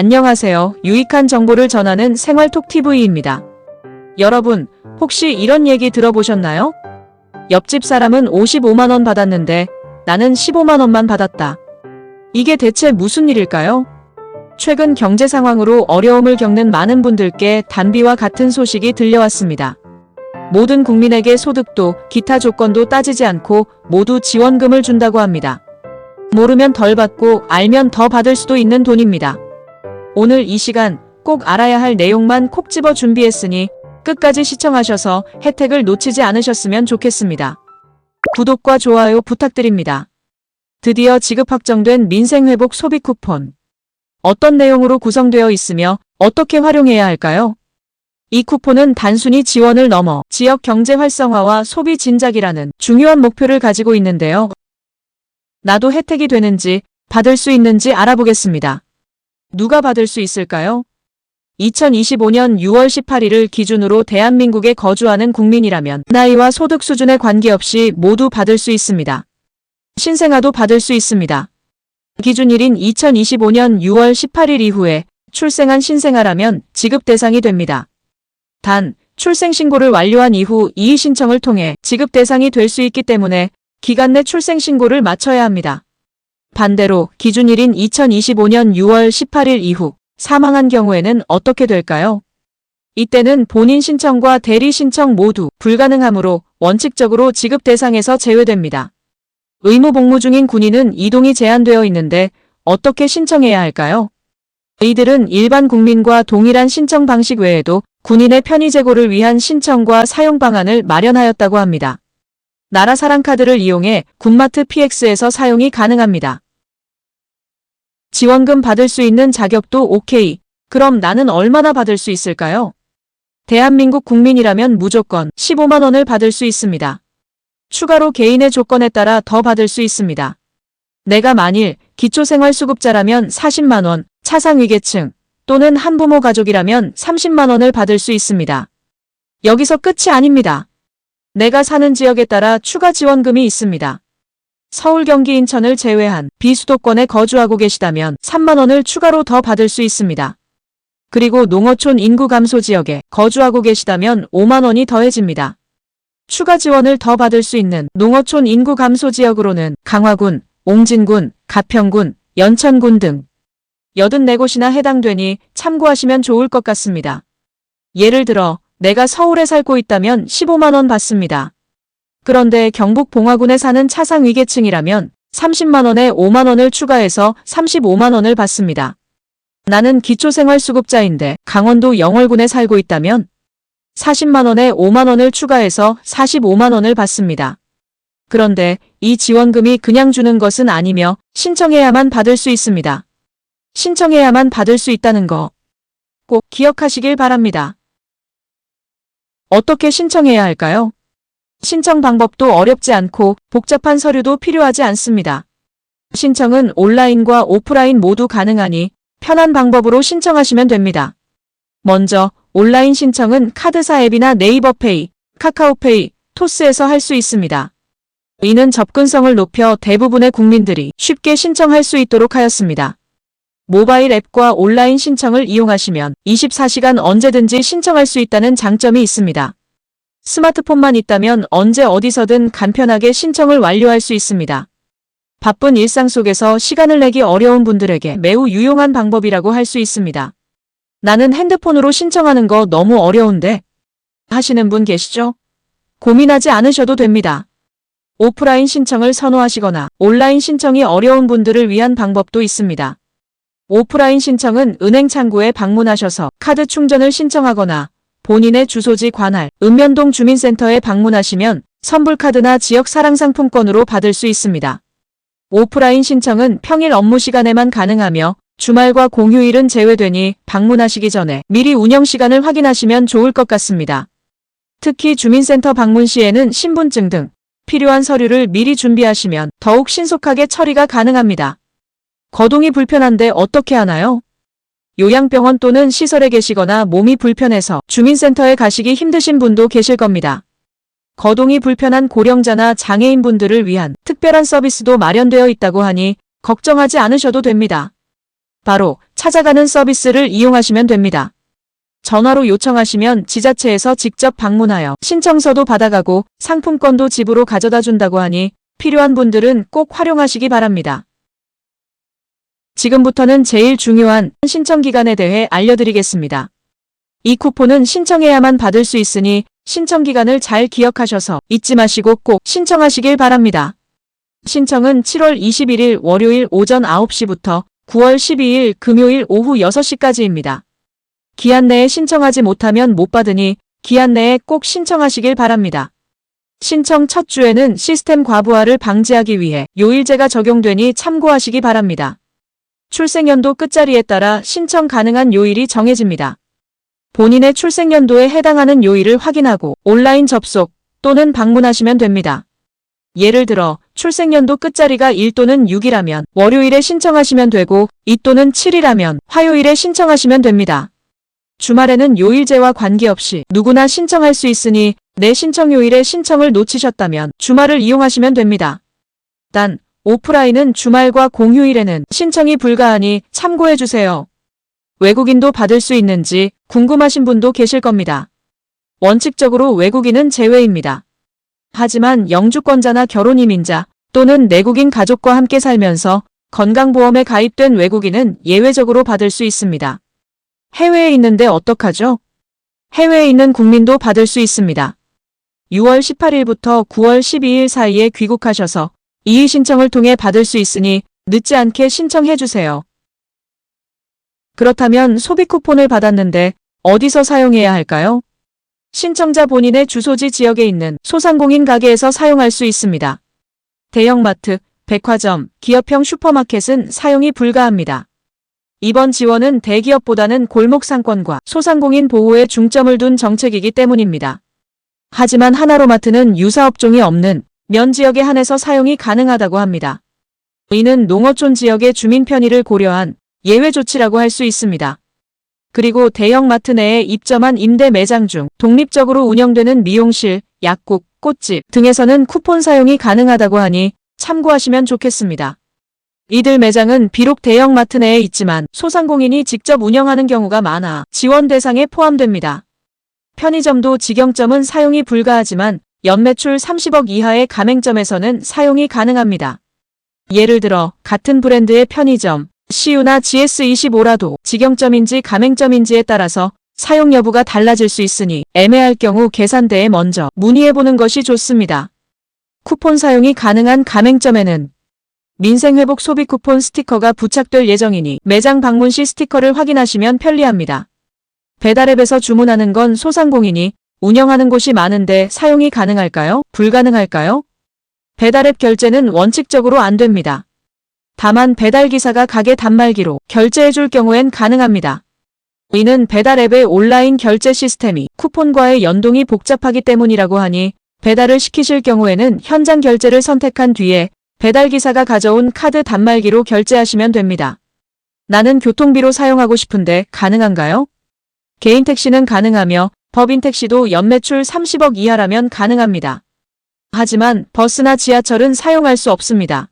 안녕하세요. 유익한 정보를 전하는 생활톡TV입니다. 여러분, 혹시 이런 얘기 들어보셨나요? 옆집 사람은 55만원 받았는데 나는 15만원만 받았다. 이게 대체 무슨 일일까요? 최근 경제 상황으로 어려움을 겪는 많은 분들께 단비와 같은 소식이 들려왔습니다. 모든 국민에게 소득도 기타 조건도 따지지 않고 모두 지원금을 준다고 합니다. 모르면 덜 받고 알면 더 받을 수도 있는 돈입니다. 오늘 이 시간 꼭 알아야 할 내용만 콕 집어 준비했으니 끝까지 시청하셔서 혜택을 놓치지 않으셨으면 좋겠습니다. 구독과 좋아요 부탁드립니다. 드디어 지급 확정된 민생회복 소비 쿠폰. 어떤 내용으로 구성되어 있으며 어떻게 활용해야 할까요? 이 쿠폰은 단순히 지원을 넘어 지역 경제 활성화와 소비 진작이라는 중요한 목표를 가지고 있는데요. 나도 혜택이 되는지 받을 수 있는지 알아보겠습니다. 누가 받을 수 있을까요? 2025년 6월 18일을 기준으로 대한민국에 거주하는 국민이라면 나이와 소득 수준에 관계없이 모두 받을 수 있습니다. 신생아도 받을 수 있습니다. 기준일인 2025년 6월 18일 이후에 출생한 신생아라면 지급 대상이 됩니다. 단, 출생신고를 완료한 이후 이의 신청을 통해 지급 대상이 될 수 있기 때문에 기간 내 출생신고를 마쳐야 합니다. 반대로 기준일인 2025년 6월 18일 이후 사망한 경우에는 어떻게 될까요? 이때는 본인 신청과 대리 신청 모두 불가능하므로 원칙적으로 지급 대상에서 제외됩니다. 의무 복무 중인 군인은 이동이 제한되어 있는데 어떻게 신청해야 할까요? 이들은 일반 국민과 동일한 신청 방식 외에도 군인의 편의 제고를 위한 신청과 사용 방안을 마련하였다고 합니다. 나라사랑카드를 이용해 군마트 PX에서 사용이 가능합니다. 지원금 받을 수 있는 자격도 오케이. 그럼 나는 얼마나 받을 수 있을까요? 대한민국 국민이라면 무조건 15만원을 받을 수 있습니다. 추가로 개인의 조건에 따라 더 받을 수 있습니다. 내가 만일 기초생활수급자라면 40만원, 차상위계층 또는 한부모 가족이라면 30만원을 받을 수 있습니다. 여기서 끝이 아닙니다. 내가 사는 지역에 따라 추가 지원금이 있습니다. 서울, 경기, 인천을 제외한 비수도권에 거주하고 계시다면 3만원을 추가로 더 받을 수 있습니다. 그리고 농어촌 인구 감소 지역에 거주하고 계시다면 5만원이 더해집니다. 추가 지원을 더 받을 수 있는 농어촌 인구 감소 지역으로는 강화군, 옹진군, 가평군, 연천군 등 84곳이나 해당되니 참고하시면 좋을 것 같습니다. 예를 들어 내가 서울에 살고 있다면 15만원 받습니다. 그런데 경북 봉화군에 사는 차상위계층이라면 30만원에 5만원을 추가해서 35만원을 받습니다. 나는 기초생활수급자인데 강원도 영월군에 살고 있다면 40만원에 5만원을 추가해서 45만원을 받습니다. 그런데 이 지원금이 그냥 주는 것은 아니며 신청해야만 받을 수 있습니다. 신청해야만 받을 수 있다는 거 꼭 기억하시길 바랍니다. 어떻게 신청해야 할까요? 신청 방법도 어렵지 않고 복잡한 서류도 필요하지 않습니다. 신청은 온라인과 오프라인 모두 가능하니 편한 방법으로 신청하시면 됩니다. 먼저 온라인 신청은 카드사 앱이나 네이버페이, 카카오페이, 토스에서 할 수 있습니다. 이는 접근성을 높여 대부분의 국민들이 쉽게 신청할 수 있도록 하였습니다. 모바일 앱과 온라인 신청을 이용하시면 24시간 언제든지 신청할 수 있다는 장점이 있습니다. 스마트폰만 있다면 언제 어디서든 간편하게 신청을 완료할 수 있습니다. 바쁜 일상 속에서 시간을 내기 어려운 분들에게 매우 유용한 방법이라고 할 수 있습니다. 나는 핸드폰으로 신청하는 거 너무 어려운데 하시는 분 계시죠? 고민하지 않으셔도 됩니다. 오프라인 신청을 선호하시거나 온라인 신청이 어려운 분들을 위한 방법도 있습니다. 오프라인 신청은 은행 창구에 방문하셔서 카드 충전을 신청하거나 본인의 주소지 관할 읍면동 주민센터에 방문하시면 선불카드나 지역 사랑상품권으로 받을 수 있습니다. 오프라인 신청은 평일 업무 시간에만 가능하며 주말과 공휴일은 제외되니 방문하시기 전에 미리 운영 시간을 확인하시면 좋을 것 같습니다. 특히 주민센터 방문 시에는 신분증 등 필요한 서류를 미리 준비하시면 더욱 신속하게 처리가 가능합니다. 거동이 불편한데 어떻게 하나요? 요양병원 또는 시설에 계시거나 몸이 불편해서 주민센터에 가시기 힘드신 분도 계실 겁니다. 거동이 불편한 고령자나 장애인분들을 위한 특별한 서비스도 마련되어 있다고 하니 걱정하지 않으셔도 됩니다. 바로 찾아가는 서비스를 이용하시면 됩니다. 전화로 요청하시면 지자체에서 직접 방문하여 신청서도 받아가고 상품권도 집으로 가져다 준다고 하니 필요한 분들은 꼭 활용하시기 바랍니다. 지금부터는 제일 중요한 신청 기간에 대해 알려드리겠습니다. 이 쿠폰은 신청해야만 받을 수 있으니 신청 기간을 잘 기억하셔서 잊지 마시고 꼭 신청하시길 바랍니다. 신청은 7월 21일 월요일 오전 9시부터 9월 12일 금요일 오후 6시까지입니다. 기한 내에 신청하지 못하면 못 받으니 기한 내에 꼭 신청하시길 바랍니다. 신청 첫 주에는 시스템 과부하를 방지하기 위해 요일제가 적용되니 참고하시기 바랍니다. 출생연도 끝자리에 따라 신청 가능한 요일이 정해집니다. 본인의 출생연도에 해당하는 요일을 확인하고 온라인 접속 또는 방문하시면 됩니다. 예를 들어 출생연도 끝자리가 1 또는 6이라면 월요일에 신청하시면 되고 2 또는 7이라면 화요일에 신청하시면 됩니다. 주말에는 요일제와 관계없이 누구나 신청할 수 있으니 내 신청 요일에 신청을 놓치셨다면 주말을 이용하시면 됩니다. 단, 오프라인은 주말과 공휴일에는 신청이 불가하니 참고해주세요. 외국인도 받을 수 있는지 궁금하신 분도 계실 겁니다. 원칙적으로 외국인은 제외입니다. 하지만 영주권자나 결혼 이민자 또는 내국인 가족과 함께 살면서 건강보험에 가입된 외국인은 예외적으로 받을 수 있습니다. 해외에 있는데 어떡하죠? 해외에 있는 국민도 받을 수 있습니다. 6월 18일부터 9월 12일 사이에 귀국하셔서 이의 신청을 통해 받을 수 있으니 늦지 않게 신청해주세요. 그렇다면 소비 쿠폰을 받았는데 어디서 사용해야 할까요? 신청자 본인의 주소지 지역에 있는 소상공인 가게에서 사용할 수 있습니다. 대형마트, 백화점, 기업형 슈퍼마켓은 사용이 불가합니다. 이번 지원은 대기업보다는 골목 상권과 소상공인 보호에 중점을 둔 정책이기 때문입니다. 하지만 하나로마트는 유사업종이 없는 면 지역에 한해서 사용이 가능하다고 합니다. 이는 농어촌 지역의 주민 편의를 고려한 예외 조치라고 할 수 있습니다. 그리고 대형마트 내에 입점한 임대 매장 중 독립적으로 운영되는 미용실, 약국, 꽃집 등에서는 쿠폰 사용이 가능하다고 하니 참고하시면 좋겠습니다. 이들 매장은 비록 대형마트 내에 있지만 소상공인이 직접 운영하는 경우가 많아 지원 대상에 포함됩니다. 편의점도 직영점은 사용이 불가하지만 연매출 30억 이하의 가맹점에서는 사용이 가능합니다. 예를 들어 같은 브랜드의 편의점, CU나 GS25라도 직영점인지 가맹점인지에 따라서 사용 여부가 달라질 수 있으니 애매할 경우 계산대에 먼저 문의해보는 것이 좋습니다. 쿠폰 사용이 가능한 가맹점에는 민생회복 소비 쿠폰 스티커가 부착될 예정이니 매장 방문 시 스티커를 확인하시면 편리합니다. 배달앱에서 주문하는 건 소상공인이 운영하는 곳이 많은데 사용이 가능할까요? 불가능할까요? 배달앱 결제는 원칙적으로 안 됩니다. 다만 배달기사가 가게 단말기로 결제해줄 경우엔 가능합니다. 이는 배달앱의 온라인 결제 시스템이 쿠폰과의 연동이 복잡하기 때문이라고 하니 배달을 시키실 경우에는 현장 결제를 선택한 뒤에 배달기사가 가져온 카드 단말기로 결제하시면 됩니다. 나는 교통비로 사용하고 싶은데 가능한가요? 개인 택시는 가능하며 법인 택시도 연매출 30억 이하라면 가능합니다. 하지만 버스나 지하철은 사용할 수 없습니다.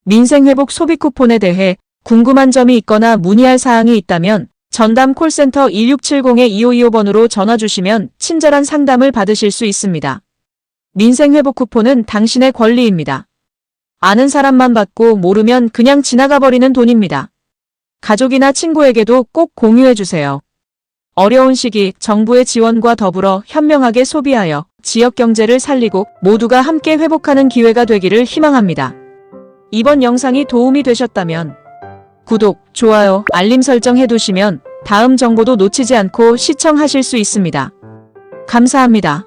민생회복 소비 쿠폰에 대해 궁금한 점이 있거나 문의할 사항이 있다면 전담 콜센터 1670-2525번으로 전화 주시면 친절한 상담을 받으실 수 있습니다. 민생회복 쿠폰은 당신의 권리입니다. 아는 사람만 받고 모르면 그냥 지나가 버리는 돈입니다. 가족이나 친구에게도 꼭 공유해주세요. 어려운 시기 정부의 지원과 더불어 현명하게 소비하여 지역 경제를 살리고 모두가 함께 회복하는 기회가 되기를 희망합니다. 이번 영상이 도움이 되셨다면 구독, 좋아요, 알림 설정 해두시면 다음 정보도 놓치지 않고 시청하실 수 있습니다. 감사합니다.